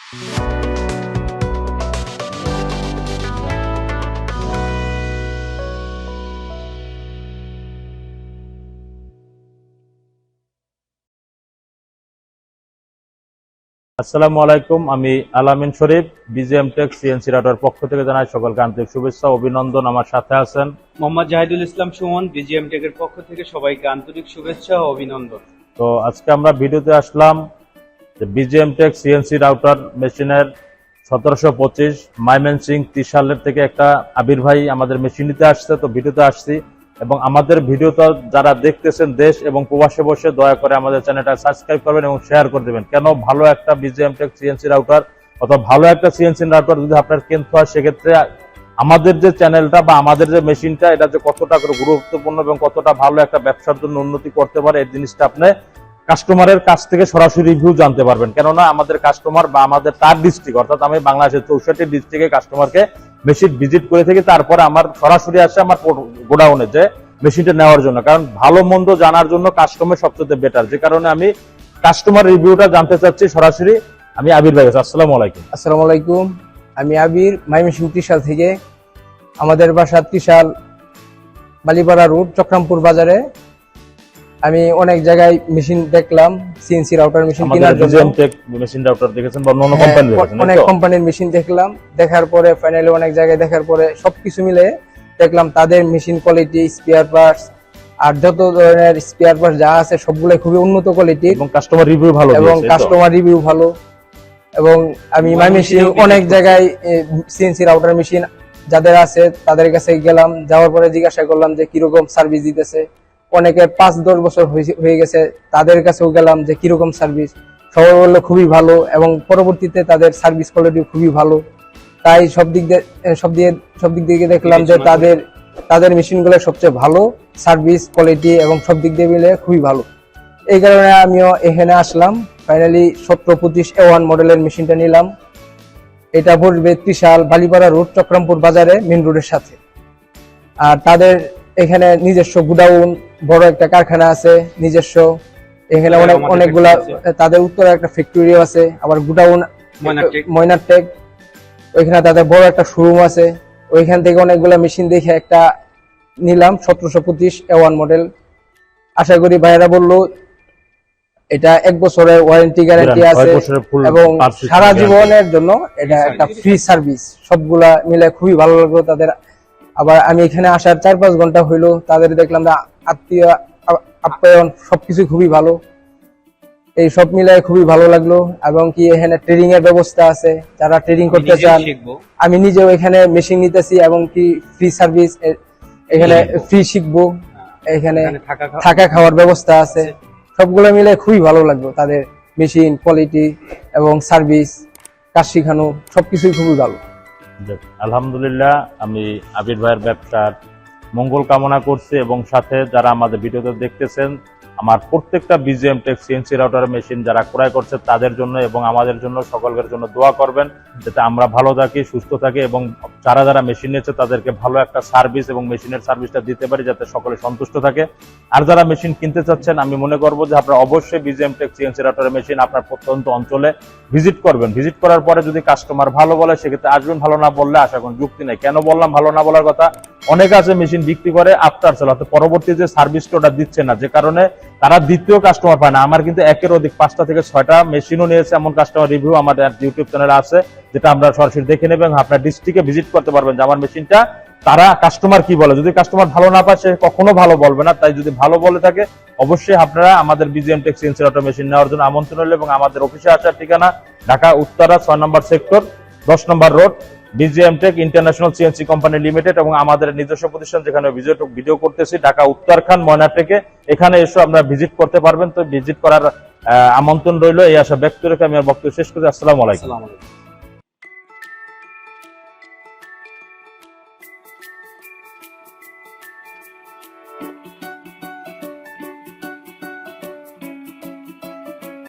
আসসালামু আলাইকুম, আমি আলামিন শরীফ, বিজিএম টেক সিএনসি রাউটার পক্ষ থেকে জানাই সকলকে আন্তরিক শুভেচ্ছা অভিনন্দন। আমার সাথে আছেন মোহাম্মদ জাহিদুল ইসলাম সুমন, বিজিএম টেকের পক্ষ থেকে সবাইকে আন্তরিক শুভেচ্ছা ও অভিনন্দন। তো আজকে আমরা ভিডিওতে আসলাম যে বিজিএম টেক সিএনসি রাউটার মেশিনের 1725 ময়মনসিংহ ত্রিশালের থেকে একটা আবির ভাই আমাদের মেশিন নিতে আসছে। তো ভিডিওতে আসছি এবং আমাদের ভিডিওটা যারা দেখতেছেন দেশ এবং প্রবাসে বসে দয়া করে আমাদের চ্যানেলটা সাবস্ক্রাইব করবেন এবং শেয়ার করে দেবেন। কেন ভালো একটা বিজিএম টেক সিএনসি রাউটার অথবা ভালো একটা সিএনসি রাউটার যদি আপনার কিনতে হয়, সেক্ষেত্রে আমাদের যে চ্যানেলটা বা আমাদের যে মেশিনটা এটা যে কতটা গুরুত্বপূর্ণ এবং কতটা ভালো একটা ব্যবসার জন্য উন্নতি করতে পারে, এই জিনিসটা আপনি কাস্টমারের কাছ থেকে সরাসরি রিভিউ জানতে পারবেন। কেননা আমাদের কাস্টমার বা আমাদের তার ডিস্ট্রিক্ট, অর্থাৎ আমি বাংলাদেশের 64 ডিস্ট্রিক্টে কাস্টমারকে মেশিন ভিজিট করে থাকি, তারপরে আমার সরাসরি আসে আমার গোডাউনে যে মেশিনটা নেওয়ার জন্য। কারণ ভালো মন্দ জানার জন্য কাস্টমার সবচেয়ে বেটার, যে কারণে আমি কাস্টমার রিভিউটা জানতে চাচ্ছি সরাসরি। আমি আবির ভাই। আসসালামু আলাইকুম। আসসালামু আলাইকুম, আমি আবির, ময়মনসিংহ ত্রিশাল থেকে। আমাদের বাসা ত্রিশাল বালিপাড়া রোড, চক্রামপুর বাজারে। আমি অনেক জায়গায় মেশিন দেখলাম, সিএনসি রাউটার মেশিন কেনার জন্য। বিজিএম টেক মেশিন রাউটার দেখেছেন বা অন্য কোম্পানি দেখেছেন? অনেক কোম্পানির মেশিন দেখলাম, দেখার পরে ফাইনালি অনেক জায়গায় দেখার পরে সবকিছু মিলে দেখলাম তাদের মেশিন কোয়ালিটি, স্পেয়ার পার্টস আর যত ধরনের স্পেয়ার পার্টস যা আছে সবগুলাই খুবই উন্নত কোয়ালিটির এবং কাস্টমার রিভিউ ভালো এবং কাস্টমার রিভিউ ভালো। এবং আমি ময়মনসিংহ অনেক জায়গায় সিএনসি রাউটার মেশিন যাদের আছে তাদের কাছে গেলাম, যাওয়ার পরে জিজ্ঞাসা করলাম যে কিরকম সার্ভিস দিতেছে। অনেকের 5-10 বছর হয়ে গেছে, তাদের কাছেও গেলাম যে কিরকম সার্ভিস। সবাই বললো খুবই ভালো এবং পরবর্তীতে তাদের সার্ভিস কোয়ালিটি খুবই ভালো। তাই সব দিক দিয়ে দেখলাম যে তাদের মেশিনগুলো সবচেয়ে ভালো সার্ভিস কোয়ালিটি এবং সব দিক দিয়ে মিলে খুবই ভালো। এই কারণে আমিও এখানে আসলাম। ফাইনালি 1725 A1 মডেলের মেশিনটা নিলাম। এটা পড়বে ত্রিশাল বালিপাড়া রোড, চক্রামপুর বাজারে মেন রোডের সাথে। আর তাদের এখানে নিজস্ব গুডাউন, বড় একটা কারখানা আছে নিজস্ব। এখানে অনেকগুলা, তাদের উত্তরে একটা ফ্যাক্টরিও আছে, আবার গুডাউন ময়নারটেক, ওইখানে তাদের বড় একটা শোরুম আছে। ওইখান থেকে অনেকগুলা মেশিন দেখে একটা নিলাম 1725 A1 মডেল। আশা করি ভাইরা বললো এটা 1 বছরের ওয়ারেন্টি গ্যারান্টি আছে এবং সারা জীবনের জন্য এটা একটা ফ্রি সার্ভিস। সবগুলা মিলে খুবই ভালো লাগলো তাদের। আবার আমি এখানে আসার 4-5 ঘন্টা হইলো, তাদের দেখলাম আত্মীয় আপ্যায়ন সবকিছু খুবই ভালো। এই সব মিলাই খুবই ভালো লাগলো। এবং কি এখানে ট্রেডিং এর ব্যবস্থা আছে, যারা ট্রেডিং করতে চান। আমি নিজেও এখানে মেশিন নিতেছি এবং কি ফ্রি সার্ভিস, এখানে ফ্রি শিখবো, এখানে থাকা খাওয়ার ব্যবস্থা আছে। সবগুলো মিলে খুবই ভালো লাগলো। তাদের মেশিন কোয়ালিটি এবং সার্ভিস, কাজ শিখানো সবকিছুই খুবই ভালো। আলহামদুলিল্লাহ, আমি আবির ভাইয়ের ব্যবসার মঙ্গল কামনা করছি এবং সাথে যারা আমাদের ভিডিওতে দেখতেছেন, আমার প্রত্যেকটা BGM take CNC router machine যারা ক্রয় করছে তাদের জন্য এবং আমাদের জন্য সকলের জন্য দোয়া করবেন, যাতে আমরা ভালো থাকি, সুস্থ থাকি এবং যারা মেশিন নিয়েছে তাদেরকে ভালো একটা সার্ভিস এবং মেশিনের সার্ভিসটা দিতে পারি, যাতে সকলে সন্তুষ্ট থাকে। আর যারা মেশিন কিনতে চাচ্ছেন, আমি মনে করবো যে আপনারা অবশ্যই BGM take CNC router machine আপনার প্রত্যন্ত অঞ্চলে ভিজিট করবেন। ভিজিট করার পরে যদি কাস্টমার ভালো বলে সেক্ষেত্রে আসবেন, ভালো না বললে আসা কোনো যুক্তি নেই। কেন বললাম ভালো না বলার কথা? অনেকে আছে মেশিন বিক্রি করে আফটার সেল, অর্থাৎ পরবর্তী যে সার্ভিসটা ওটা দিচ্ছে না, যে কারণে তারা দ্বিতীয় কাস্টমার পায় না। আমার কিন্তু 1-এর অধিক 5টা থেকে 6টা মেশিনও নিয়েছে, এমন কাস্টমার রিভিউ আমাদের ইউটিউব চ্যানেলে আছে, যেটা আমরা সরাসরি দেখে নেবেন। আপনার ডিস্ট্রিক্টে ভিজিট করতে পারবেন যে আমার মেশিনটা তারা কাস্টমার কি বলে। যদি কাস্টমার ভালো না পায় সে কখনো ভালো বলবে না। তাই যদি ভালো বলে থাকে অবশ্যই আপনারা আমাদের BGM take CNC router machine নেওয়ার জন্য আমন্ত্রণ রইল। এবং আমাদের অফিসে আসার ঠিকানা ঢাকা উত্তরা 6 নম্বর সেক্টর, 10 নম্বর road, BGM tech international CNC company limited. এবং আমাদের নিজস্ব প্রতিষ্ঠান যেখানে ভিডিও করতেছি ঢাকা উত্তরখান ময়নারটেকে, এখানে এসে আপনারা ভিজিট করতে পারবেন। তো ভিজিট করার আমন্ত্রণ রইল। এই আশা ব্যক্ত রেখে আমি আর বক্তব্য শেষ করি। আসসালামু আলাইকুম।